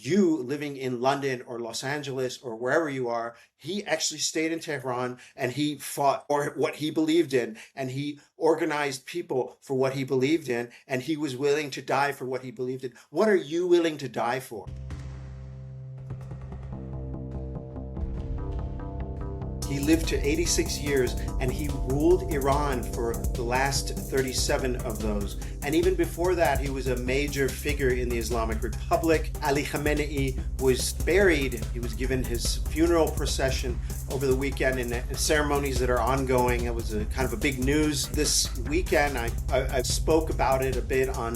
you living in London or Los Angeles or wherever you are, he actually stayed in Tehran and he fought for what he believed in, and he organized people for what he believed in, and he was willing to die for what he believed in. What are you willing to die for? He lived to 86 years and he ruled Iran for the last 37 of those. And even before that, he was a major figure in the Islamic Republic. Ali Khamenei was buried. He was given his funeral procession over the weekend in ceremonies that are ongoing. It was a kind of a big news this weekend. I spoke about it a bit on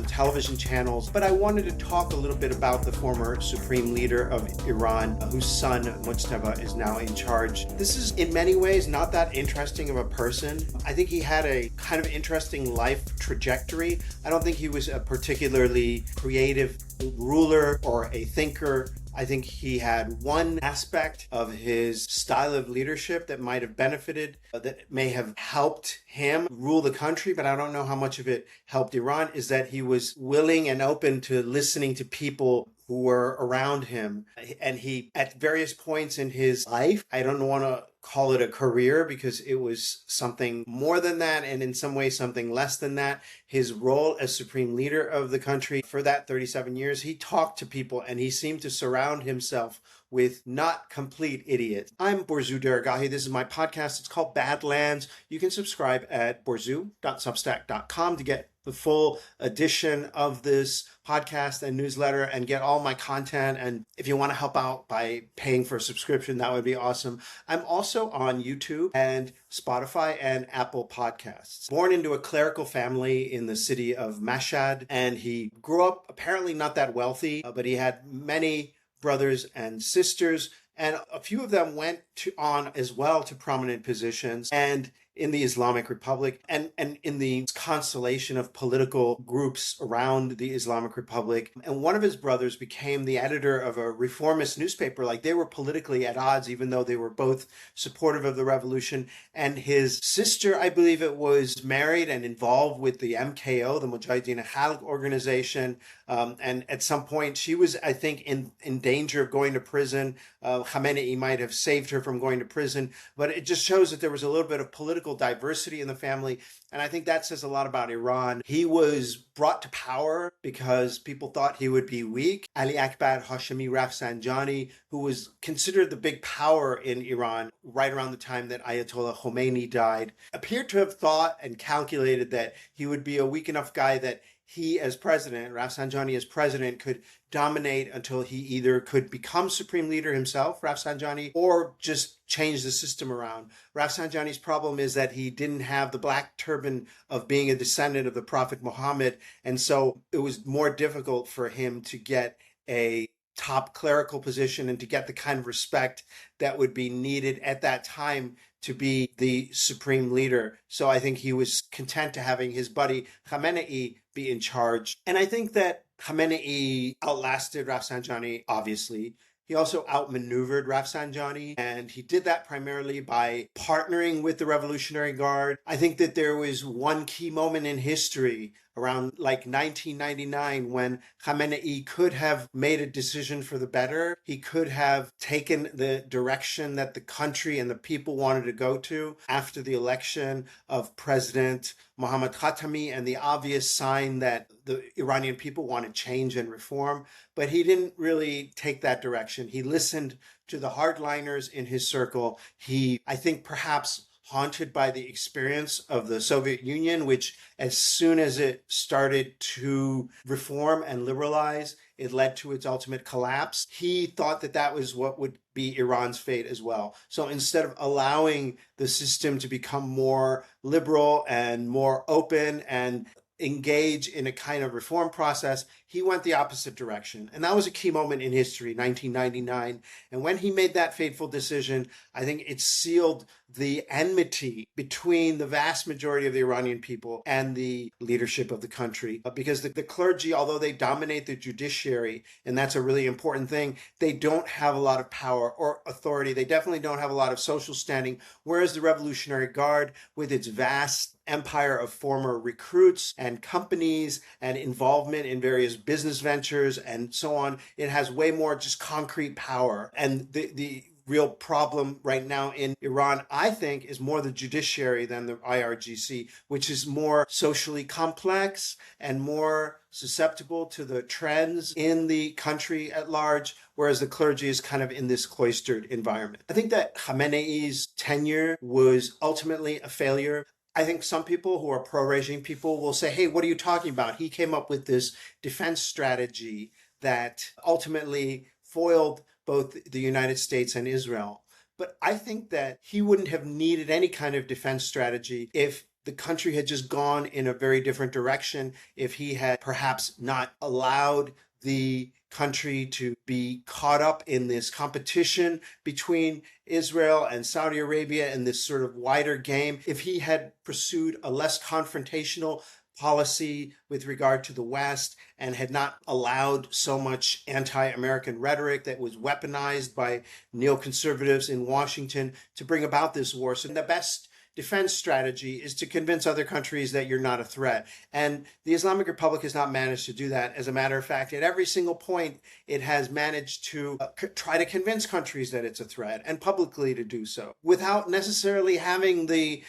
television channels, but I wanted to talk a little bit about the former supreme leader of Iran, whose son Mujtaba is now in charge. This is in many ways not that interesting of a person. I think he had a kind of interesting life trajectory. I don't think he was a particularly creative ruler or a thinker. I think he had one aspect of his style of leadership that might have benefited, that may have helped him rule the country, but I don't know how much of it helped Iran, is that he was willing and open to listening to people who were around him. And he, at various points in his life, I don't want to call it a career because it was something more than that, and in some ways something less than that. His role as supreme leader of the country for that 37 years, he talked to people and he seemed to surround himself with not complete idiots. I'm Borzou Deragahi. This is my podcast. It's called Badlands. You can subscribe at borzou.substack.com to get the full edition of this podcast and newsletter and get all my content. And if you want to help out by paying for a subscription, that would be awesome. I'm also on YouTube and Spotify and Apple Podcasts. Born into a clerical family in the city of Mashhad, and he grew up apparently not that wealthy, but he had many brothers and sisters, and a few of them went on as well to prominent positions and in the Islamic Republic and in the constellation of political groups around the Islamic Republic. And one of his brothers became the editor of a reformist newspaper. Like, they were politically at odds, even though they were both supportive of the revolution. And his sister, I believe it was, married and involved with the MKO, the Mujahideen Khalq organization. And at some point, she was, I think, in danger of going to prison. Khamenei might have saved her from going to prison. But it just shows that there was a little bit of political diversity in the family. And I think that says a lot about Iran. He was brought to power because people thought he would be weak. Ali Akbar Hashemi Rafsanjani, who was considered the big power in Iran right around the time that Ayatollah Khamenei died, appeared to have thought and calculated that he would be a weak enough guy that he, as president, Rafsanjani as president, could dominate until he either could become supreme leader himself, Rafsanjani, or just change the system around. Rafsanjani's problem is that he didn't have the black turban of being a descendant of the Prophet Muhammad, and so it was more difficult for him to get a top clerical position and to get the kind of respect that would be needed at that time to be the supreme leader. So I think he was content to having his buddy Khamenei be in charge. And I think that Khamenei outlasted Rafsanjani, obviously. He also outmaneuvered Rafsanjani, and he did that primarily by partnering with the Revolutionary Guard. I think that there was one key moment in history around like 1999 when Khamenei could have made a decision for the better. He could have taken the direction that the country and the people wanted to go to after the election of President Mohammad Khatami, and the obvious sign that the Iranian people wanted change and reform. But he didn't really take that direction. He listened to the hardliners in his circle. He, I think, perhaps haunted by the experience of the Soviet Union, which as soon as it started to reform and liberalize, it led to its ultimate collapse. He thought that that was what would be Iran's fate as well. So instead of allowing the system to become more liberal and more open and engage in a kind of reform process, he went the opposite direction. And that was a key moment in history, 1999. And when he made that fateful decision, I think it sealed the enmity between the vast majority of the Iranian people and the leadership of the country. Because the clergy, although they dominate the judiciary, and that's a really important thing, they don't have a lot of power or authority. They definitely don't have a lot of social standing, whereas the Revolutionary Guard, with its vast empire of former recruits and companies and involvement in various his business ventures and so on. It has way more just concrete power. And the real problem right now in Iran, I think, is more the judiciary than the IRGC, which is more socially complex and more susceptible to the trends in the country at large, whereas the clergy is kind of in this cloistered environment. I think that Khamenei's tenure was ultimately a failure. I think some people who are pro-regime people will say, hey, what are you talking about? He came up with this defense strategy that ultimately foiled both the United States and Israel. But I think that he wouldn't have needed any kind of defense strategy if the country had just gone in a very different direction, if he had perhaps not allowed the country to be caught up in this competition between Israel and Saudi Arabia and this sort of wider game, if he had pursued a less confrontational policy with regard to the West and had not allowed so much anti-American rhetoric that was weaponized by neoconservatives in Washington to bring about this war. So the best defense strategy is to convince other countries that you're not a threat. And the Islamic Republic has not managed to do that. As a matter of fact, at every single point, it has managed to try to convince countries that it's a threat and publicly to do so without necessarily having the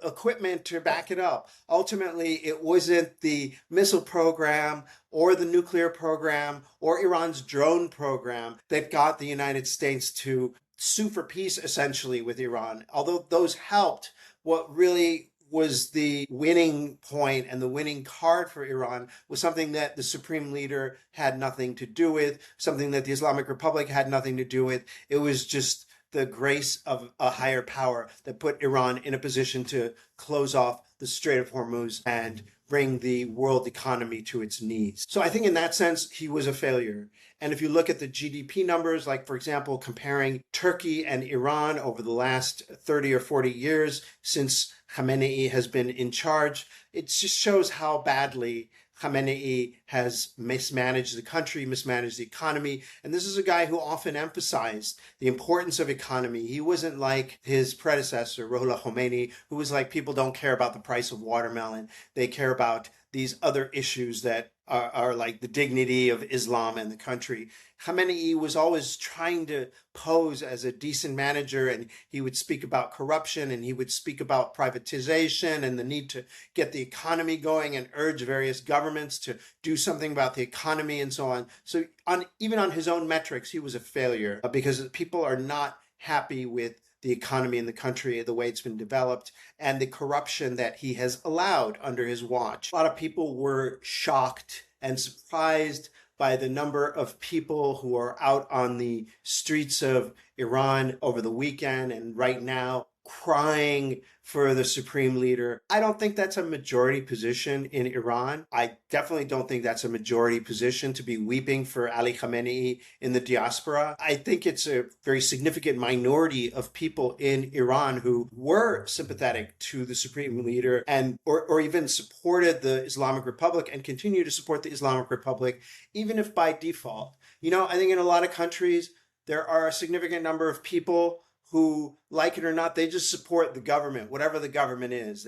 equipment to back it up. Ultimately, it wasn't the missile program or the nuclear program or Iran's drone program that got the United States to sue for peace, essentially, with Iran. Although those helped, what really was the winning point and the winning card for Iran was something that the supreme leader had nothing to do with, something that the Islamic Republic had nothing to do with. It was just the grace of a higher power that put Iran in a position to close off the Strait of Hormuz and bring the world economy to its knees. So I think in that sense, he was a failure. And if you look at the GDP numbers, like, for example, comparing Turkey and Iran over the last 30 or 40 years since Khamenei has been in charge, it just shows how badly Khamenei has mismanaged the country, mismanaged the economy. And this is a guy who often emphasized the importance of economy. He wasn't like his predecessor, Ali Khamenei, who was like, people don't care about the price of watermelon. They care about these other issues that are like the dignity of Islam and the country. Khamenei was always trying to pose as a decent manager, and he would speak about corruption, and he would speak about privatization and the need to get the economy going and urge various governments to do something about the economy and so on. So even on his own metrics, he was a failure because people are not happy with the economy in the country, the way it's been developed, and the corruption that he has allowed under his watch. A lot of people were shocked and surprised by the number of people who are out on the streets of Iran over the weekend and right now crying for the supreme leader. I don't think that's a majority position in Iran. I definitely don't think that's a majority position to be weeping for Ali Khamenei in the diaspora. I think it's a very significant minority of people in Iran who were sympathetic to the supreme leader and or even supported the Islamic Republic and continue to support the Islamic Republic, even if by default. You know, I think in a lot of countries, there are a significant number of people who, like it or not, they just support the government, whatever the government is.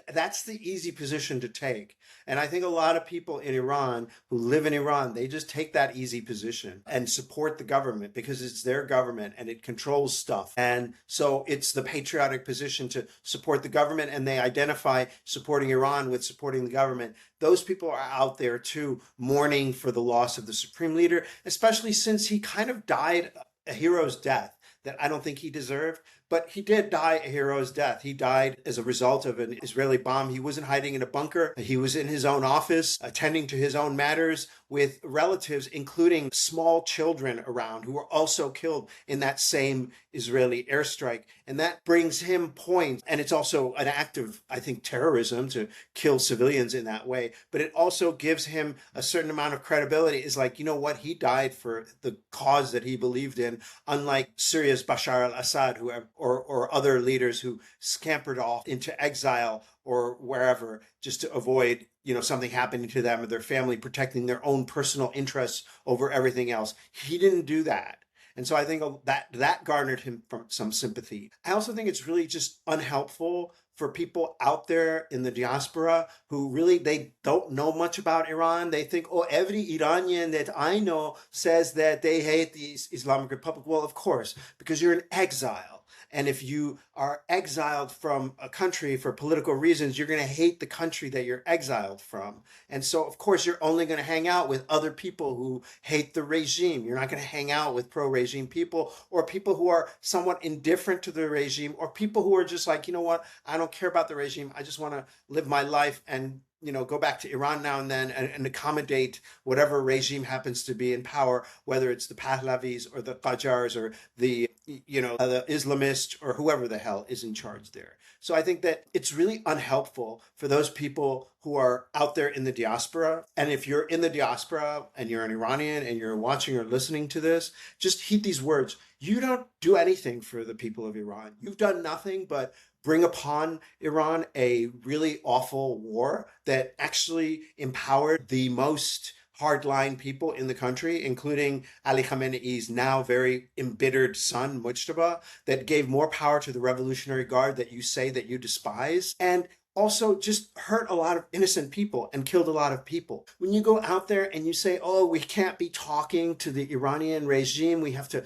That's the easy position to take. And I think a lot of people in Iran who live in Iran, they just take that easy position and support the government because it's their government and it controls stuff. And so it's the patriotic position to support the government, and they identify supporting Iran with supporting the government. Those people are out there too, mourning for the loss of the supreme leader, especially since he kind of died a hero's death that I don't think he deserved, but he did die a hero's death. He died as a result of an Israeli bomb. He wasn't hiding in a bunker. He was in his own office, attending to his own matters with relatives, including small children around who were also killed in that same Israeli airstrike. And that brings him points. And it's also an act of, I think, terrorism to kill civilians in that way. But it also gives him a certain amount of credibility. It's like, you know what? He died for the cause that he believed in, unlike Syria's Bashar al-Assad, or other leaders who scampered off into exile or wherever just to avoid, something happening to them or their family, protecting their own personal interests over everything else. He didn't do that. And so I think that garnered him from some sympathy. I also think it's really just unhelpful for people out there in the diaspora who really, they don't know much about Iran. They think, oh, every Iranian that I know says that they hate the Islamic Republic. Well, of course, because you're in exile. And if you are exiled from a country for political reasons, you're going to hate the country that you're exiled from. And so, of course, you're only going to hang out with other people who hate the regime. You're not going to hang out with pro-regime people or people who are somewhat indifferent to the regime or people who are just like, you know what, I don't care about the regime. I just want to live my life and go back to Iran now and then and accommodate whatever regime happens to be in power, whether it's the Pahlavis or the Qajars or the Islamists or whoever the hell is in charge there. So I think that it's really unhelpful for those people who are out there in the diaspora. And if you're in the diaspora and you're an Iranian and you're watching or listening to this, just heed these words. You don't do anything for the people of Iran. You've done nothing but bring upon Iran a really awful war that actually empowered the most hardline people in the country, including Ali Khamenei's now very embittered son, Mujtaba, that gave more power to the Revolutionary Guard that you say that you despise, and also just hurt a lot of innocent people and killed a lot of people. When you go out there and you say, oh, we can't be talking to the Iranian regime, we have to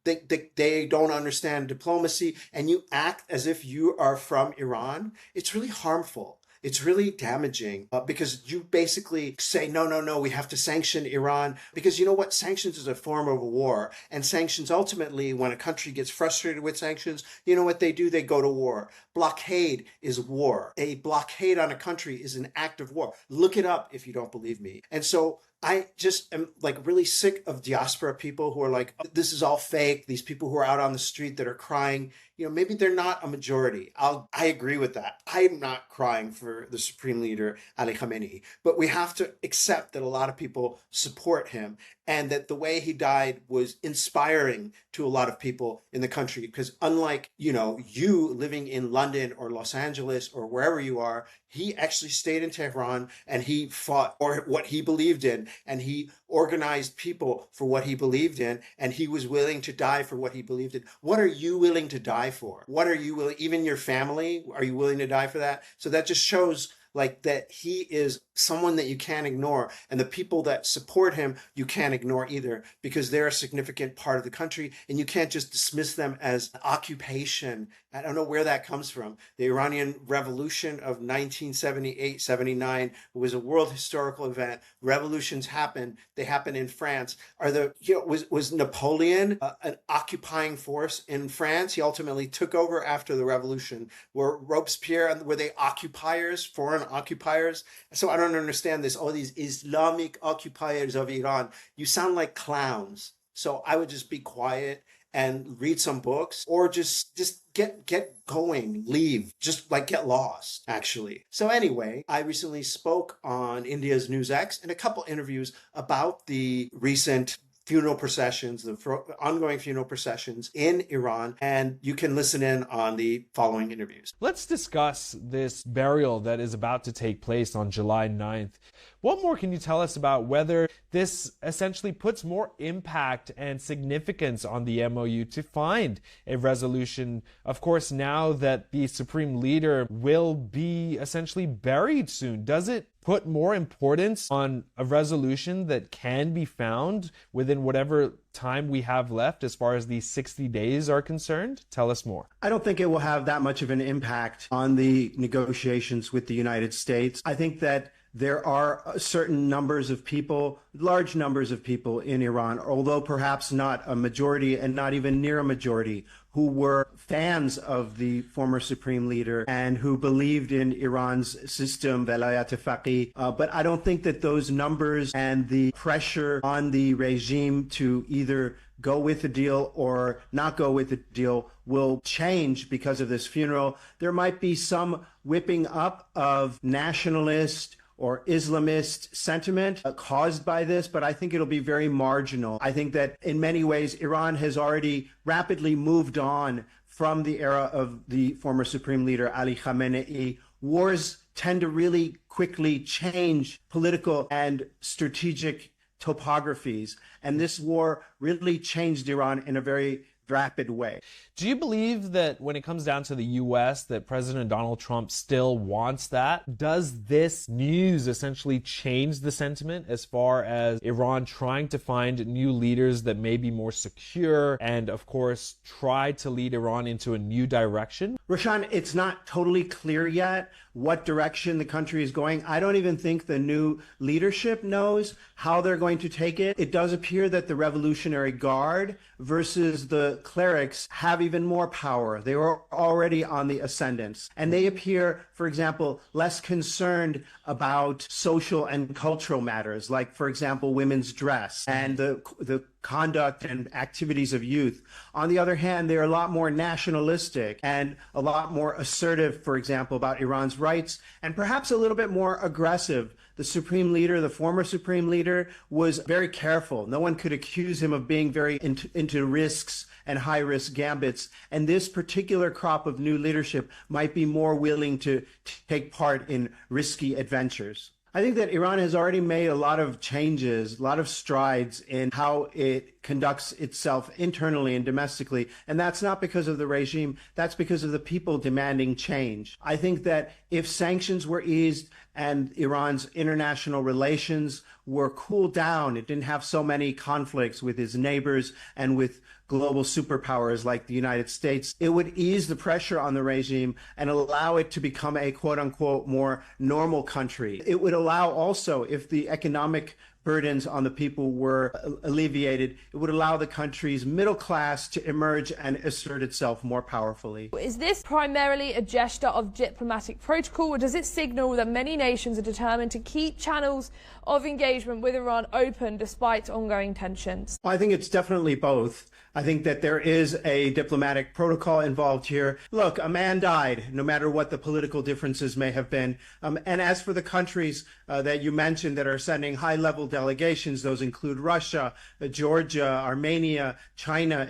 they don't understand diplomacy, and you act as if you are from Iran, it's really harmful. It's really damaging because you basically say, no, we have to sanction Iran because you know what? Sanctions is a form of a war. And sanctions ultimately, when a country gets frustrated with sanctions, you know what they do? They go to war. Blockade is war. A blockade on a country is an act of war. Look it up if you don't believe me. And so I just am really sick of diaspora people who are like, oh, this is all fake. These people who are out on the street that are crying, maybe they're not a majority. I agree with that. I'm not crying for the Supreme Leader, Ali Khamenei, but we have to accept that a lot of people support him and that the way he died was inspiring to a lot of people in the country. Because unlike, you living in London or Los Angeles or wherever you are, he actually stayed in Tehran and he fought for what he believed in and he organized people for what he believed in and he was willing to die for what he believed in. What are you willing to die for? What are you willing, even your family, are you willing to die for that? So that just shows that he is someone that you can't ignore. And the people that support him, you can't ignore either because they're a significant part of the country and you can't just dismiss them as occupation. I don't know where that comes from. The Iranian Revolution of 1978-79 was a world historical event. Revolutions happen. They happen in France. Was Napoleon an occupying force in France? He ultimately took over after the revolution. Were Robespierre, were they occupiers, foreign occupiers? So I don't understand this. All these Islamic occupiers of Iran. You sound like clowns. So I would just be quiet and read some books or just get going, leave, just get lost, actually. So anyway, I recently spoke on India's NewsX in a couple interviews about the recent funeral processions, the ongoing funeral processions in Iran, and you can listen in on the following interviews. Let's discuss this burial that is about to take place on July 9th. What more can you tell us about whether this essentially puts more impact and significance on the MOU to find a resolution? Of course, now that the Supreme Leader will be essentially buried soon, does it put more importance on a resolution that can be found within whatever time we have left as far as these 60 days are concerned? Tell us more. I don't think it will have that much of an impact on the negotiations with the United States. I think that there are certain numbers of people, large numbers of people in Iran, although perhaps not a majority and not even near a majority, who were fans of the former Supreme Leader and who believed in Iran's system, Velayat Faqih. But I don't think that those numbers and the pressure on the regime to either go with the deal or not go with the deal will change because of this funeral. There might be some whipping up of nationalist or Islamist sentiment caused by this, but I think it'll be very marginal. I think that in many ways, Iran has already rapidly moved on from the era of the former Supreme Leader, Ali Khamenei. Wars tend to really quickly change political and strategic topographies. And this war really changed Iran in a very rapid way. Do you believe that when it comes down to the U.S., that President Donald Trump still wants that? Does this news essentially change the sentiment as far as Iran trying to find new leaders that may be more secure and, of course, try to lead Iran into a new direction? Rashan, it's not totally clear yet what direction the country is going. I don't even think the new leadership knows how they're going to take it. It does appear that the Revolutionary Guard versus the clerics have even more power. They were already on the ascendance. And they appear, for example, less concerned about social and cultural matters, like, for example, women's dress and the conduct and activities of youth. On the other hand, they're a lot more nationalistic and a lot more assertive, for example, about Iran's rights, and perhaps a little bit more aggressive. The supreme leader, the former supreme leader, was very careful. No one could accuse him of being very into risks and high-risk gambits. And this particular crop of new leadership might be more willing to take part in risky adventures. I think that Iran has already made a lot of changes, a lot of strides in how it conducts itself internally and domestically. And that's not because of the regime. That's because of the people demanding change. I think that if sanctions were eased and Iran's international relations were cooled down, it didn't have so many conflicts with its neighbors and with global superpowers like the United States, it would ease the pressure on the regime and allow it to become a quote-unquote more normal country. It would allow also, if the economic burdens on the people were alleviated, it would allow the country's middle class to emerge and assert itself more powerfully. Is this primarily a gesture of diplomatic protocol, or does it signal that many nations are determined to keep channels of engagement with Iran open despite ongoing tensions? Well, I think it's definitely both. I think that there is a diplomatic protocol involved here. Look, a man died, no matter what the political differences may have been. And as for the countries that you mentioned that are sending high-level delegations, those include Russia, Georgia, Armenia, China,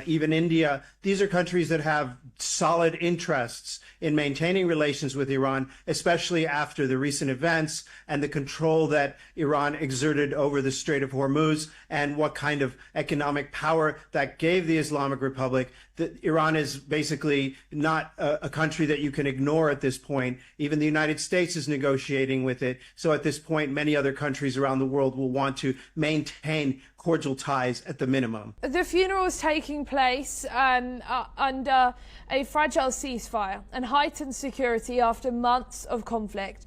even India. These are countries that have solid interests in maintaining relations with Iran, especially after the recent events and the control that Iran exerted over the Strait of Hormuz and what kind of economic power that gave the Islamic Republic. That Iran is basically not a country that you can ignore at this point. Even the United States is negotiating with it. So at this point, many other countries around the world will want to maintain cordial ties at the minimum. The funeral is taking place under a fragile ceasefire and heightened security after months of conflict.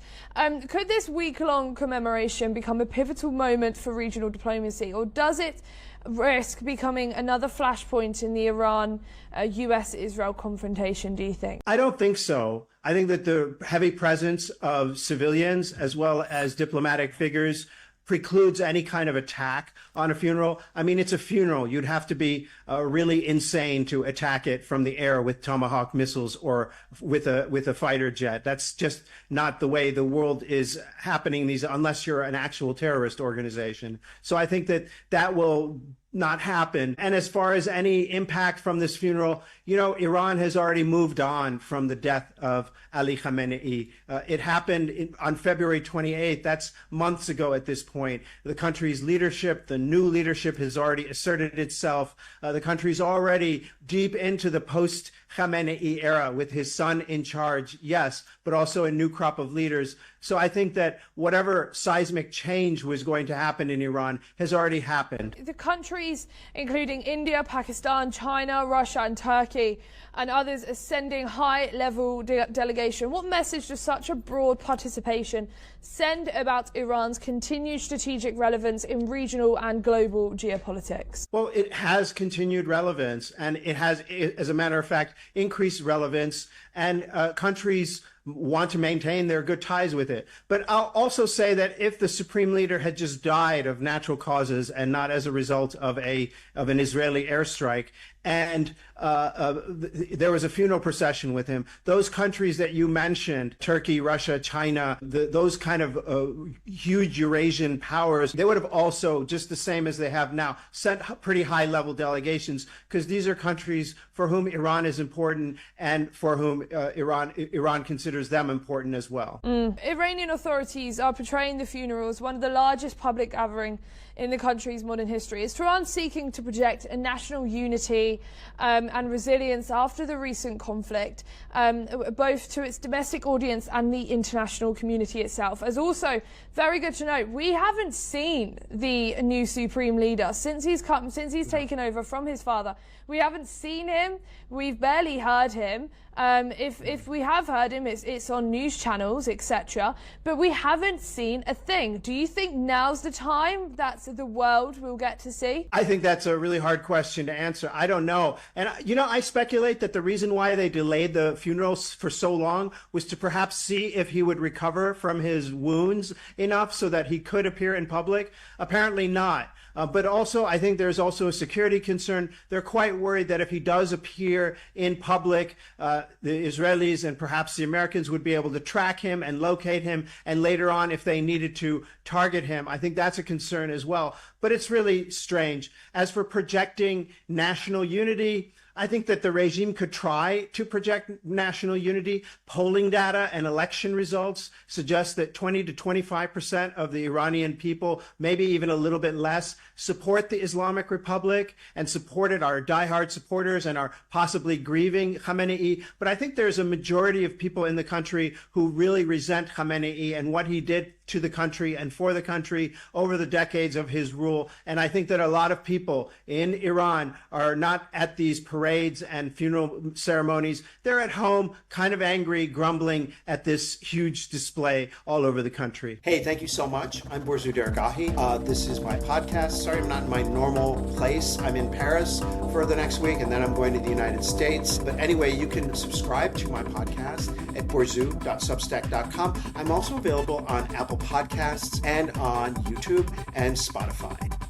Could this week-long commemoration become a pivotal moment for regional diplomacy, or does it risk becoming another flashpoint in the Iran-US-Israel confrontation, do you think? I don't think so. I think that the heavy presence of civilians as well as diplomatic figures precludes any kind of attack on a funeral. I mean, it's a funeral. You'd have to be really insane to attack it from the air with Tomahawk missiles or with a fighter jet. That's just not the way the world is happening unless you're an actual terrorist organization. So I think that will not happen. And as far as any impact from this funeral, Iran has already moved on from the death of Ali Khamenei. It happened on February 28th. That's months ago at this point. The country's leadership, the new leadership, has already asserted itself. The country's already deep into the post-Khamenei era with his son in charge, yes, but also a new crop of leaders. So I think that whatever seismic change was going to happen in Iran has already happened. The countries, including India, Pakistan, China, Russia and Turkey and others, are sending high-level delegation. What message does such a broad participation send about Iran's continued strategic relevance in regional and global geopolitics? Well, it has continued relevance, and it has, as a matter of fact, increased relevance, and countries want to maintain their good ties with it. But I'll also say that if the supreme leader had just died of natural causes and not as a result of an Israeli airstrike, and there was a funeral procession with him, those countries that you mentioned, Turkey, Russia, China, those kind of huge Eurasian powers, they would have also, just the same as they have now, sent pretty high-level delegations, because these are countries for whom Iran is important and for whom Iran considers them important as well. Iranian authorities are portraying the funeral as one of the largest public gathering in the country's modern history. Is Tehran seeking to project a national unity and resilience after the recent conflict, both to its domestic audience and the international community itself? As also very good to note, we haven't seen the new supreme leader since he's taken over from his father. We haven't seen him. We've barely heard him. If we have heard him, it's on news channels, etc. But we haven't seen a thing. Do you think now's the time that the world will get to see? I think that's a really hard question to answer. I don't know. And, I speculate that the reason why they delayed the funerals for so long was to perhaps see if he would recover from his wounds enough so that he could appear in public. Apparently not. But also, I think there's also a security concern. They're quite worried that if he does appear in public, the Israelis and perhaps the Americans would be able to track him and locate him. And later on, if they needed to target him, I think that's a concern as well. But it's really strange. As for projecting national unity, I think that the regime could try to project national unity. Polling data and election results suggest that 20 to 25% of the Iranian people, maybe even a little bit less, support the Islamic Republic and supported our diehard supporters and are possibly grieving Khamenei. But I think there's a majority of people in the country who really resent Khamenei and what he did to the country and for the country over the decades of his rule. And I think that a lot of people in Iran are not at these parades and funeral ceremonies. They're at home, kind of angry, grumbling at this huge display all over the country. Hey, thank you so much. I'm Borzu Dergahi. This is my podcast. Sorry, I'm not in my normal place. I'm in Paris for the next week, and then I'm going to the United States. But anyway, you can subscribe to my podcast at borzu.substack.com. I'm also available on Apple Podcasts and on YouTube and Spotify.